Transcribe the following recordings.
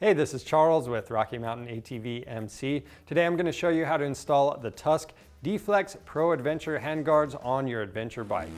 Hey, this is Charles with Rocky Mountain ATV MC. Today I'm going to show you how to install the Tusk D-Flex Pro Adventure handguards on your adventure bike.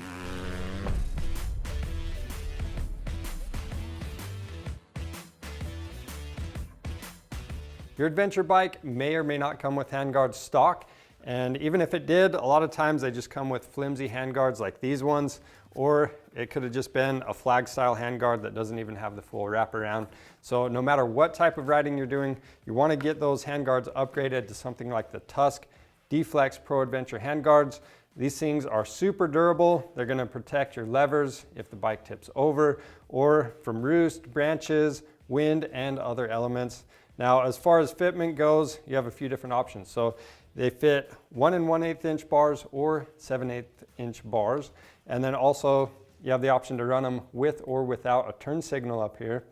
Your adventure bike may or may not come with handguards stock, and even if it did, a lot of times they just come with flimsy handguards like these ones, or it could have just been a flag style handguard that doesn't even have the full wraparound. So no matter what type of riding you're doing, you want to get those handguards upgraded to something like the Tusk D-Flex Pro Adventure handguards. These things are super durable. They're going to protect your levers if the bike tips over, or from roost, branches, wind, and other elements. Now, as far as fitment goes, you have a few different options. So they fit 1 1/8 inch bars or 7/8 inch bars. And then also you have the option to run them with or without a turn signal up here.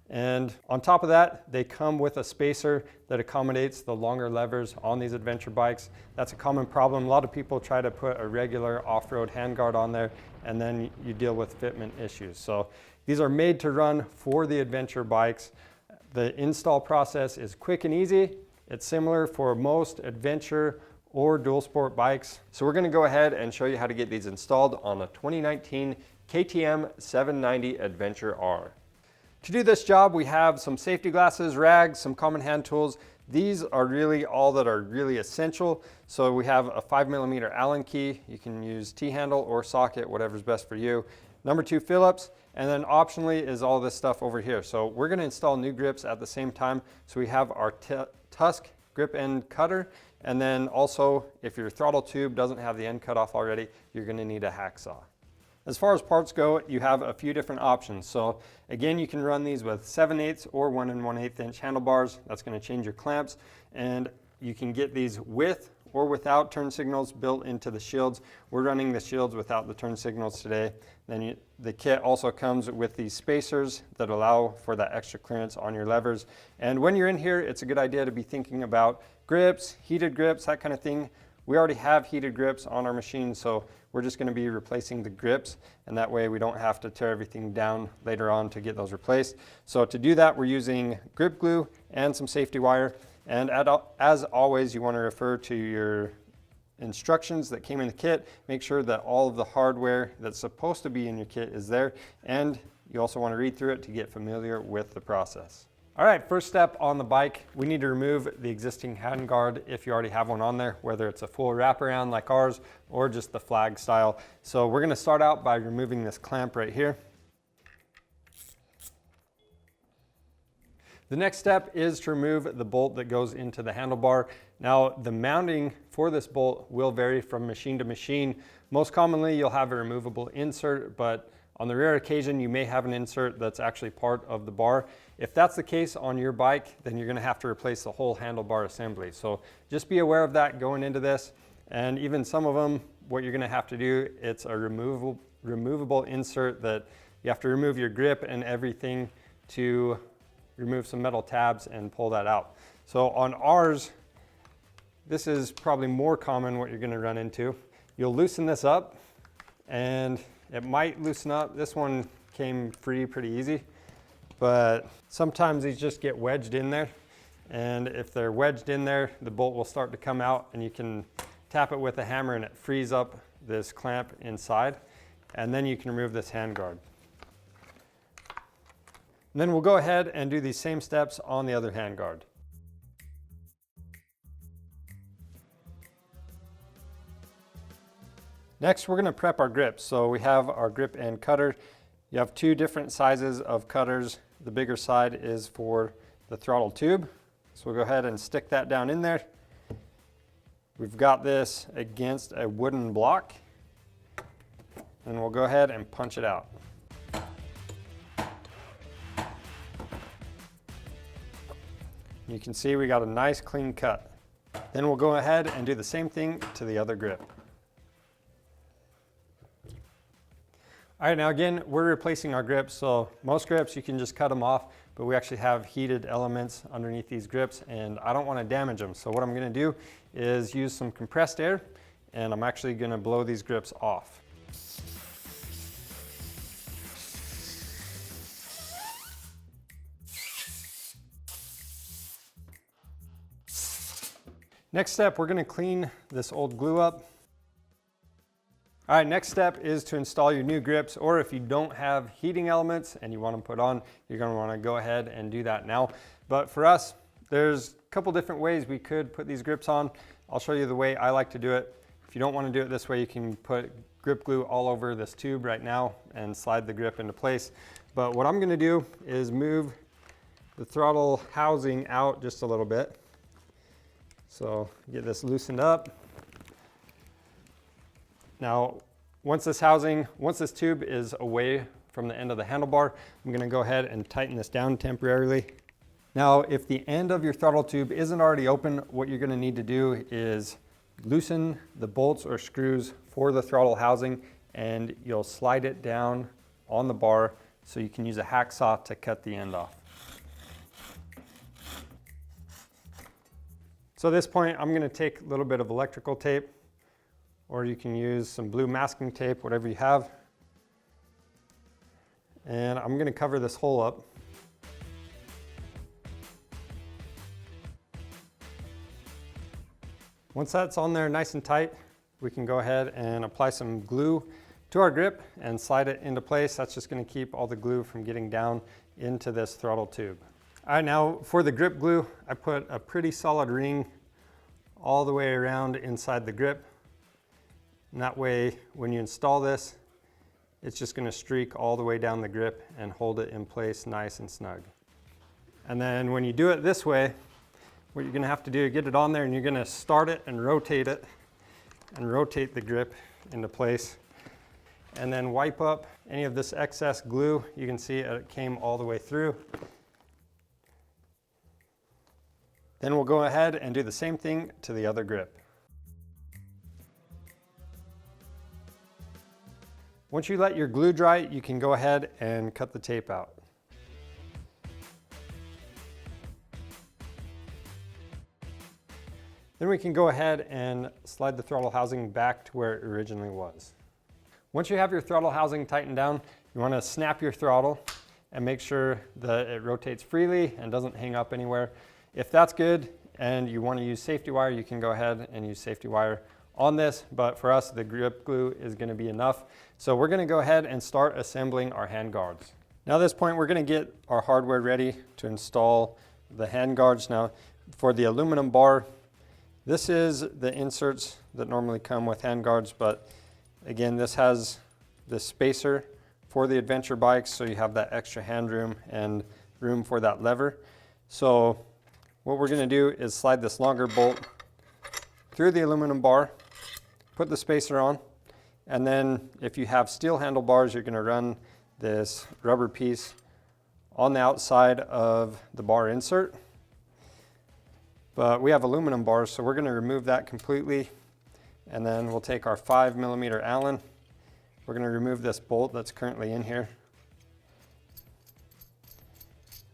And on top of that, they come with a spacer that accommodates the longer levers on these adventure bikes. That's a common problem. A lot of people try to put a regular off-road handguard on there, and then you deal with fitment issues. So these are made to run for the adventure bikes. The install process is quick and easy. It's similar for most adventure or dual sport bikes. So we're going to go ahead and show you how to get these installed on a 2019 KTM 790 Adventure R. To do this job, we have some safety glasses, rags, some common hand tools. These are really all that are really essential. So we have a 5mm Allen key. You can use T-handle or socket, whatever's best for you. Number 2 Phillips, and then optionally is all this stuff over here. So we're going to install new grips at the same time. So we have our Tusk grip end cutter, and then also if your throttle tube doesn't have the end cut off already, you're going to need a hacksaw. As far as parts go, you have a few different options. So again, you can run these with 7/8 or 1 1/8 inch handlebars. That's going to change your clamps, and you can get these with or without turn signals built into the shields. We're running the shields without the turn signals today. Then the kit also comes with these spacers that allow for that extra clearance on your levers. And when you're in here, it's a good idea to be thinking about grips, heated grips, that kind of thing. We already have heated grips on our machine, so we're just going to be replacing the grips, and that way we don't have to tear everything down later on to get those replaced. So to do that, we're using grip glue and some safety wire. And as always, you want to refer to your instructions that came in the kit. Make sure that all of the hardware that's supposed to be in your kit is there, and you also want to read through it to get familiar with the process. All right, first step on the bike, we need to remove the existing handguard if you already have one on there, whether it's a full wraparound like ours or just the flag style. So we're going to start out by removing this clamp right here. The next step is to remove the bolt that goes into the handlebar. Now, the mounting for this bolt will vary from machine to machine. Most commonly, you'll have a removable insert, but on the rare occasion, you may have an insert that's actually part of the bar. If that's the case on your bike, then you're gonna have to replace the whole handlebar assembly. So just be aware of that going into this. And even some of them, what you're gonna have to do, it's a removable insert that you have to remove your grip and everything to remove some metal tabs and pull that out. So on ours, this is probably more common what you're gonna run into. You'll loosen this up and it might loosen up. This one came free pretty easy, but sometimes these just get wedged in there. And if they're wedged in there, the bolt will start to come out, and you can tap it with a hammer and it frees up this clamp inside. And then you can remove this handguard. And then we'll go ahead and do these same steps on the other handguard. Next, we're going to prep our grips. So we have our grip end cutter. You have 2 different sizes of cutters. The bigger side is for the throttle tube. So we'll go ahead and stick that down in there. We've got this against a wooden block, and we'll go ahead and punch it out. You can see we got a nice clean cut. Then we'll go ahead and do the same thing to the other grip. All right, now again, we're replacing our grips. So most grips, you can just cut them off, but we actually have heated elements underneath these grips, and I don't want to damage them. So what I'm going to do is use some compressed air, and I'm actually going to blow these grips off. Next step, we're gonna clean this old glue up. All right, next step is to install your new grips, or if you don't have heating elements and you want them put on, you're gonna wanna go ahead and do that now. But for us, there's a couple different ways we could put these grips on. I'll show you the way I like to do it. If you don't wanna do it this way, you can put grip glue all over this tube right now and slide the grip into place. But what I'm gonna do is move the throttle housing out just a little bit. So get this loosened up. Now, once this tube is away from the end of the handlebar, I'm gonna go ahead and tighten this down temporarily. Now, if the end of your throttle tube isn't already open, what you're gonna need to do is loosen the bolts or screws for the throttle housing, and you'll slide it down on the bar so you can use a hacksaw to cut the end off. So at this point, I'm gonna take a little bit of electrical tape, or you can use some blue masking tape, whatever you have. And I'm gonna cover this hole up. Once that's on there nice and tight, we can go ahead and apply some glue to our grip and slide it into place. That's just gonna keep all the glue from getting down into this throttle tube. All right, now for the grip glue, I put a pretty solid ring all the way around inside the grip. And that way, when you install this, it's just gonna streak all the way down the grip and hold it in place nice and snug. And then when you do it this way, what you're gonna have to do is get it on there, and you're gonna start it and rotate the grip into place. And then wipe up any of this excess glue. You can see it came all the way through. Then we'll go ahead and do the same thing to the other grip. Once you let your glue dry, you can go ahead and cut the tape out. Then we can go ahead and slide the throttle housing back to where it originally was. Once you have your throttle housing tightened down, you want to snap your throttle and make sure that it rotates freely and doesn't hang up anywhere. If that's good and you want to use safety wire, you can go ahead and use safety wire on this, but for us, the grip glue is going to be enough. So we're going to go ahead and start assembling our hand guards. Now at this point, we're going to get our hardware ready to install the hand guards. Now for the aluminum bar, this is the inserts that normally come with hand guards, but again, this has the spacer for the adventure bikes, so you have that extra hand room and room for that lever. So what we're going to do is slide this longer bolt through the aluminum bar, put the spacer on, and then if you have steel handlebars, you're going to run this rubber piece on the outside of the bar insert. But we have aluminum bars, so we're going to remove that completely, and then we'll take our 5mm Allen. We're going to remove this bolt that's currently in here.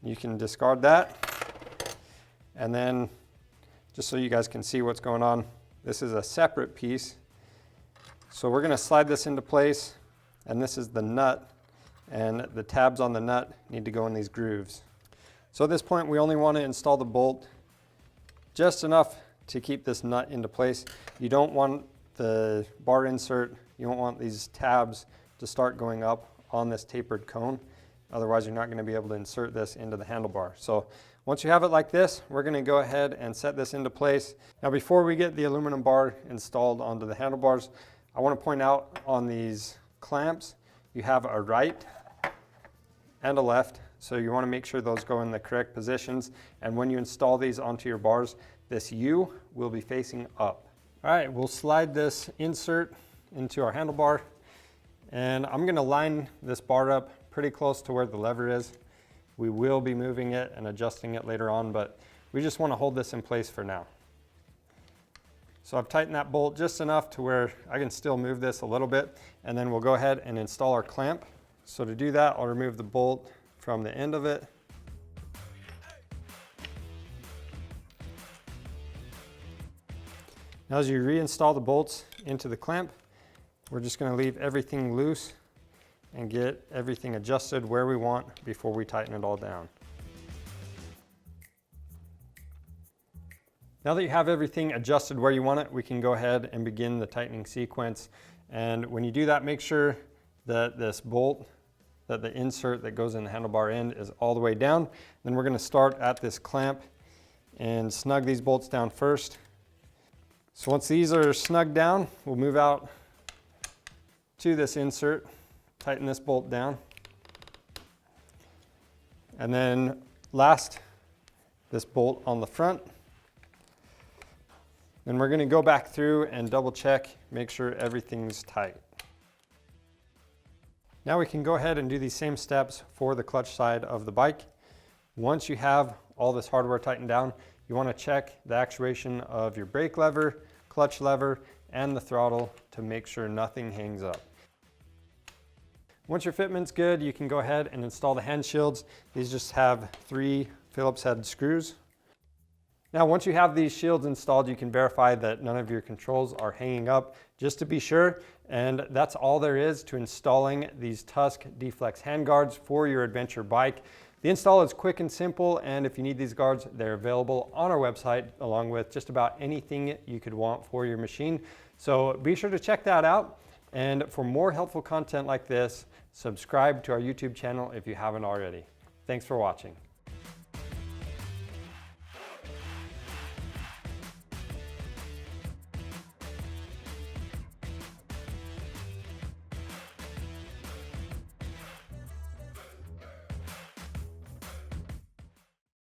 You can discard that, and then just so you guys can see what's going on, this is a separate piece. So we're going to slide this into place, and this is the nut, and the tabs on the nut need to go in these grooves. So at this point, we only want to install the bolt just enough to keep this nut into place. You don't want the bar insert, you don't want these tabs to start going up on this tapered cone. Otherwise, you're not going to be able to insert this into the handlebar. So once you have it like this, we're going to go ahead and set this into place. Now, before we get the aluminum bar installed onto the handlebars, I want to point out on these clamps, you have a right and a left. So you want to make sure those go in the correct positions. And when you install these onto your bars, this U will be facing up. All right, we'll slide this insert into our handlebar, and I'm going to line this bar up pretty close to where the lever is. We will be moving it and adjusting it later on, but we just want to hold this in place for now. So I've tightened that bolt just enough to where I can still move this a little bit, and then we'll go ahead and install our clamp. So to do that, I'll remove the bolt from the end of it. Now as you reinstall the bolts into the clamp, we're just going to leave everything loose and get everything adjusted where we want before we tighten it all down. Now that you have everything adjusted where you want it, we can go ahead and begin the tightening sequence. And when you do that, make sure that this bolt, that the insert that goes in the handlebar end is all the way down. Then we're going to start at this clamp and snug these bolts down first. So once these are snugged down, we'll move out to this insert, tighten this bolt down. And then last, this bolt on the front. Then we're going to go back through and double check, make sure everything's tight. Now we can go ahead and do these same steps for the clutch side of the bike. Once you have all this hardware tightened down, you want to check the actuation of your brake lever, clutch lever, and the throttle to make sure nothing hangs up. Once your fitment's good, you can go ahead and install the hand shields. These just have 3 Phillips head screws. Now, once you have these shields installed, you can verify that none of your controls are hanging up, just to be sure. And that's all there is to installing these Tusk D-Flex handguards for your adventure bike. The install is quick and simple, and if you need these guards, they're available on our website along with just about anything you could want for your machine. So be sure to check that out. And for more helpful content like this, subscribe to our YouTube channel if you haven't already. Thanks for watching.